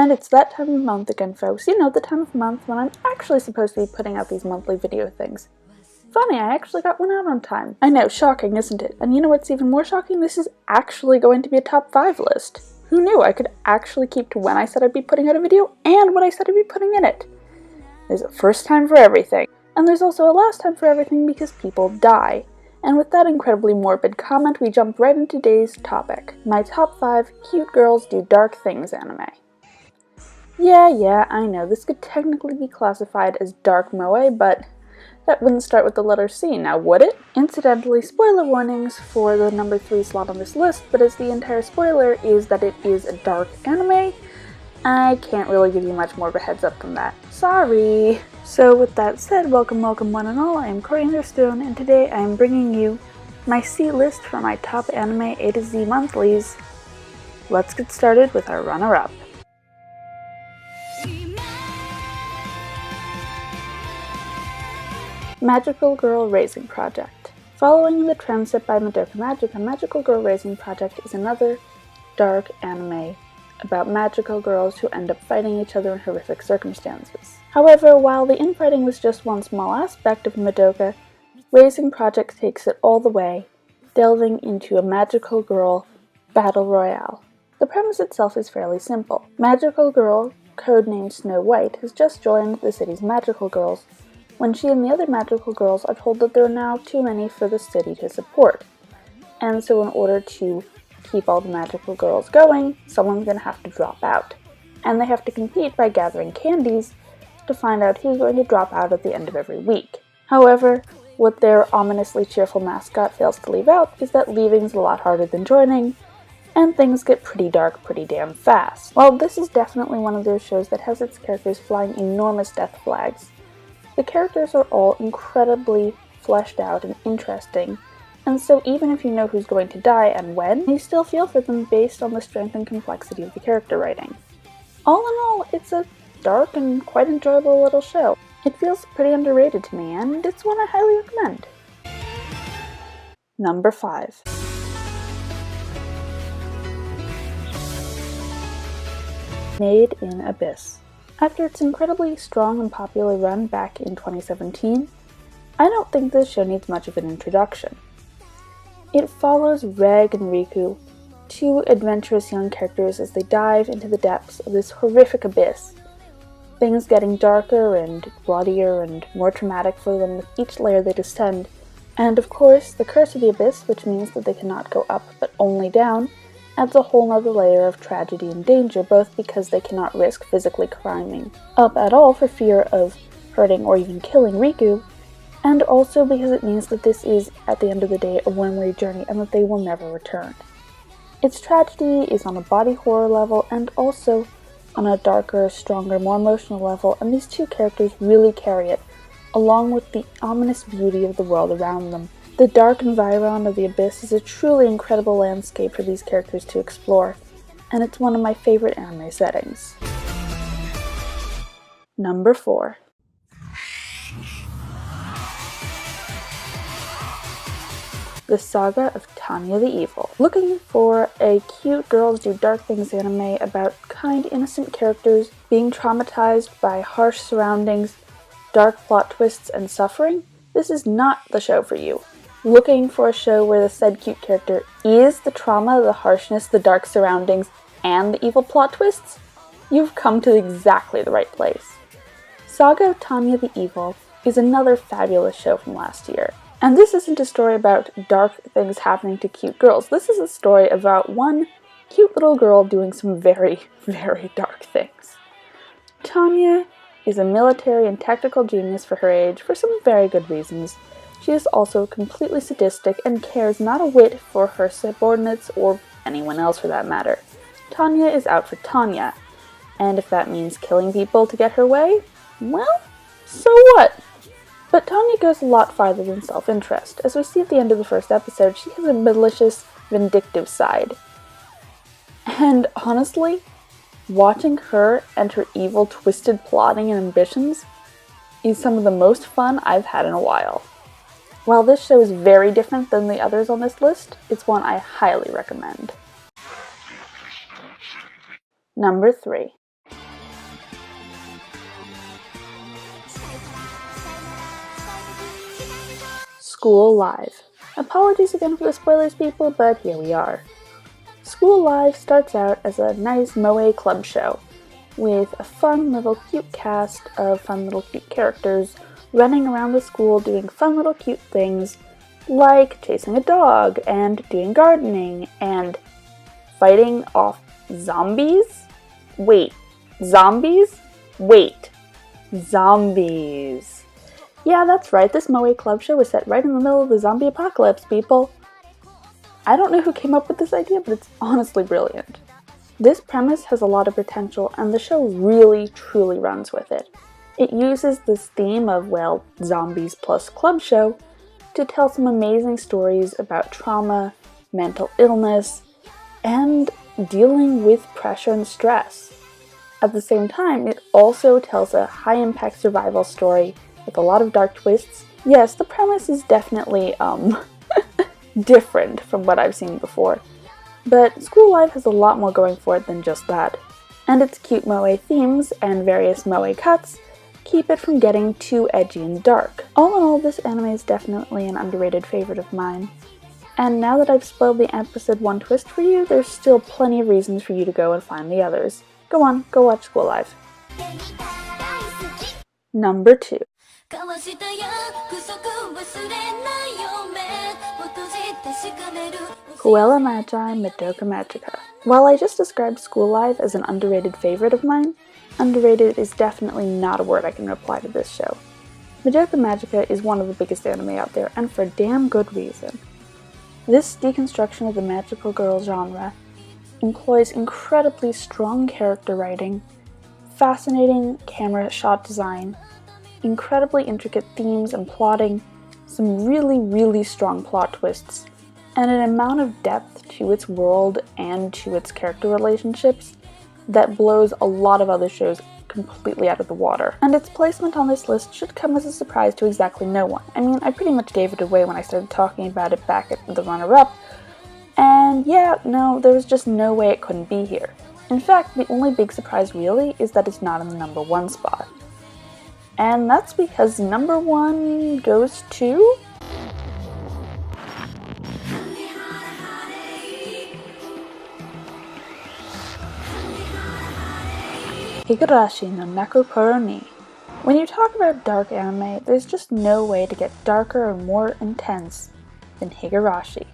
And it's that time of month again, folks. You know, the time of month when I'm actually supposed to be putting out these monthly video things. Funny, I actually got one out on time. I know, shocking, isn't it? And you know what's even more shocking? This is actually going to be a top 5 list. Who knew I could actually keep to when I said I'd be putting out a video and what I said I'd be putting in it? There's a first time for everything. And there's also a last time for everything because people die. And with that incredibly morbid comment, we jump right into today's topic. My top 5 cute girls do dark things anime. Yeah, I know, this could technically be classified as dark moe, but that wouldn't start with the letter C, now would it? Incidentally, spoiler warnings for the number 3 slot on this list, but as the entire spoiler is that it is a dark anime, I can't really give you much more of a heads up than that. Sorry! So with that said, welcome one and all, I am Coriander Stone, and today I am bringing you my C list for my top anime A to Z monthlies. Let's get started with our runner-up. Magical Girl Raising Project. Following the trend set by Madoka Magica, Magical Girl Raising Project is another dark anime about magical girls who end up fighting each other in horrific circumstances. However, while the infighting was just one small aspect of Madoka, Raising Project takes it all the way, delving into a magical girl battle royale. The premise itself is fairly simple. Magical Girl, codenamed Snow White, has just joined the city's magical girls when she and the other magical girls are told that there are now too many for the city to support. And so in order to keep all the magical girls going, someone's going to have to drop out. And they have to compete by gathering candies to find out who's going to drop out at the end of every week. However, what their ominously cheerful mascot fails to leave out is that leaving's a lot harder than joining, and things get pretty dark pretty damn fast. While this is definitely one of those shows that has its characters flying enormous death flags, the characters are all incredibly fleshed out and interesting, and so even if you know who's going to die and when, you still feel for them based on the strength and complexity of the character writing. All in all, it's a dark and quite enjoyable little show. It feels pretty underrated to me, and it's one I highly recommend. Number 5. Nade and Abyss. After its incredibly strong and popular run back in 2017, I don't think this show needs much of an introduction. It follows Reg and Riku, two adventurous young characters, as they dive into the depths of this horrific abyss, things getting darker and bloodier and more traumatic for them with each layer they descend, and of course, the curse of the abyss, which means that they cannot go up but only down, adds a whole nother layer of tragedy and danger, both because they cannot risk physically climbing up at all for fear of hurting or even killing Riku, and also because it means that this is, at the end of the day, a one-way journey and that they will never return. Its tragedy is on a body horror level and also on a darker, stronger, more emotional level, and these two characters really carry it, along with the ominous beauty of the world around them. The dark environment of the abyss is a truly incredible landscape for these characters to explore, and it's one of my favorite anime settings. Number 4. The Saga of Tanya the Evil. Looking for a cute girls do dark things anime about kind, innocent characters being traumatized by harsh surroundings, dark plot twists, and suffering? This is not the show for you. Looking for a show where the said cute character is the trauma, the harshness, the dark surroundings, and the evil plot twists? You've come to exactly the right place. Saga of Tanya the Evil is another fabulous show from last year. And this isn't a story about dark things happening to cute girls. This is a story about one cute little girl doing some very, very dark things. Tanya is a military and tactical genius for her age for some very good reasons. She is also completely sadistic and cares not a whit for her subordinates or anyone else for that matter. Tanya is out for Tanya, and if that means killing people to get her way, well, so what? But Tanya goes a lot farther than self-interest. As we see at the end of the first episode, she has a malicious, vindictive side. And honestly, watching her and her evil, twisted plotting and ambitions is some of the most fun I've had in a while. While this show is very different than the others on this list, it's one I highly recommend. Number 3. School Live. Apologies again for the spoilers, people, but here we are. School Live starts out as a nice moe club show, with a fun little cute cast of fun little cute characters running around the school doing fun little cute things like chasing a dog and doing gardening and fighting off zombies? Wait, zombies? Wait, zombies. Yeah, that's right, this moe club show was set right in the middle of the zombie apocalypse, people. I don't know who came up with this idea, but it's honestly brilliant. This premise has a lot of potential, and the show really, truly runs with it. It uses this theme of, well, zombies plus club show to tell some amazing stories about trauma, mental illness, and dealing with pressure and stress. At the same time, it also tells a high-impact survival story with a lot of dark twists. Yes, the premise is definitely, different from what I've seen before. But School Live has a lot more going for it than just that. And its cute moe themes and various moe cuts keep it from getting too edgy and dark. All in all, this anime is definitely an underrated favorite of mine. And now that I've spoiled the episode 1 twist for you, there's still plenty of reasons for you to go and find the others. Go on, go watch School Live. Number 2. Puella Magi Madoka Magica. While I just described School Live as an underrated favorite of mine, underrated is definitely not a word I can apply to this show. Madoka Magica is one of the biggest anime out there, and for damn good reason. This deconstruction of the magical girl genre employs incredibly strong character writing, fascinating camera shot design, incredibly intricate themes and plotting, some really, really strong plot twists, and an amount of depth to its world and to its character relationships that blows a lot of other shows completely out of the water. And its placement on this list should come as a surprise to exactly no one. I mean, I pretty much gave it away when I started talking about it back at the runner-up, and yeah, no, there was just no way it couldn't be here. In fact, the only big surprise really is that it's not in the number 1 spot. And that's because number 1 goes to... Higurashi no Nakokoro ni. When you talk about dark anime, there's just no way to get darker or more intense than Higurashi.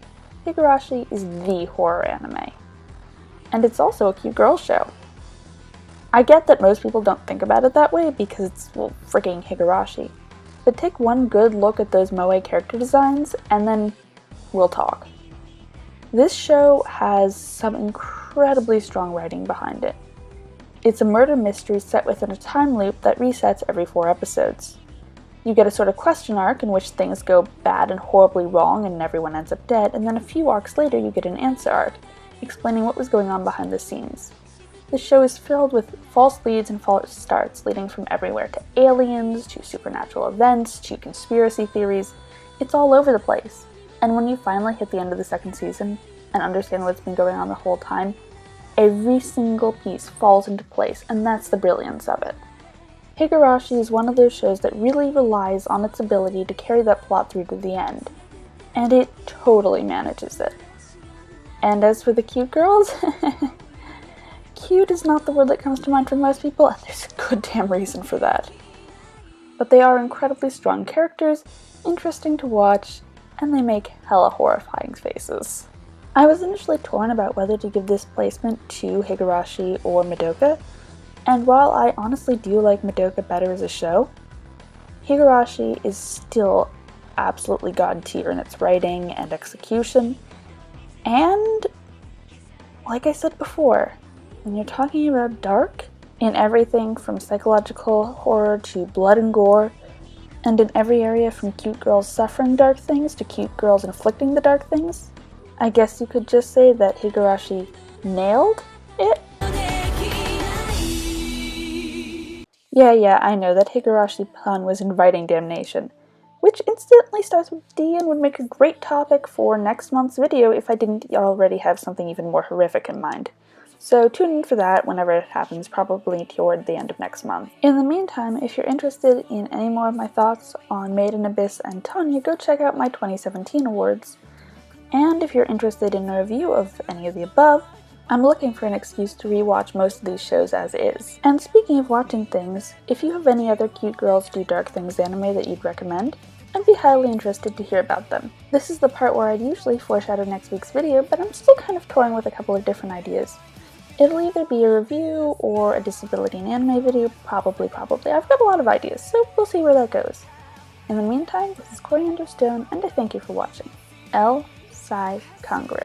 Higurashi is the horror anime. And it's also a cute girl show. I get that most people don't think about it that way because it's, well, freaking Higurashi. But take one good look at those moe character designs and then we'll talk. This show has some incredibly strong writing behind it. It's a murder mystery set within a time loop that resets every 4 episodes. You get a sort of question arc in which things go bad and horribly wrong and everyone ends up dead, and then a few arcs later you get an answer arc, explaining what was going on behind the scenes. The show is filled with false leads and false starts, leading from everywhere to aliens, to supernatural events, to conspiracy theories. It's all over the place. And when you finally hit the end of the 2nd season and understand what's been going on the whole time, every single piece falls into place, and that's the brilliance of it. Higurashi is one of those shows that really relies on its ability to carry that plot through to the end, and it totally manages it. And as for the cute girls, cute is not the word that comes to mind for most people, and there's a good damn reason for that. But they are incredibly strong characters, interesting to watch, and they make hella horrifying faces. I was initially torn about whether to give this placement to Higurashi or Madoka, and while I honestly do like Madoka better as a show, Higurashi is still absolutely god tier in its writing and execution, and like I said before, when you're talking about dark, in everything from psychological horror to blood and gore, and in every area from cute girls suffering dark things to cute girls inflicting the dark things, I guess you could just say that Higurashi nailed it? Yeah, I know that Higurashi pun was inviting damnation, which instantly starts with D and would make a great topic for next month's video if I didn't already have something even more horrific in mind. So tune in for that whenever it happens, probably toward the end of next month. In the meantime, if you're interested in any more of my thoughts on Nade and Abyss and Tanya, go check out my 2017 awards. And if you're interested in a review of any of the above, I'm looking for an excuse to rewatch most of these shows as is. And speaking of watching things, if you have any other cute girls do dark things anime that you'd recommend, I'd be highly interested to hear about them. This is the part where I'd usually foreshadow next week's video, but I'm still kind of toying with a couple of different ideas. It'll either be a review or a disability in anime video, probably. I've got a lot of ideas, so we'll see where that goes. In the meantime, this is Coriander Stone, and I thank you for watching. L. Sci Congress.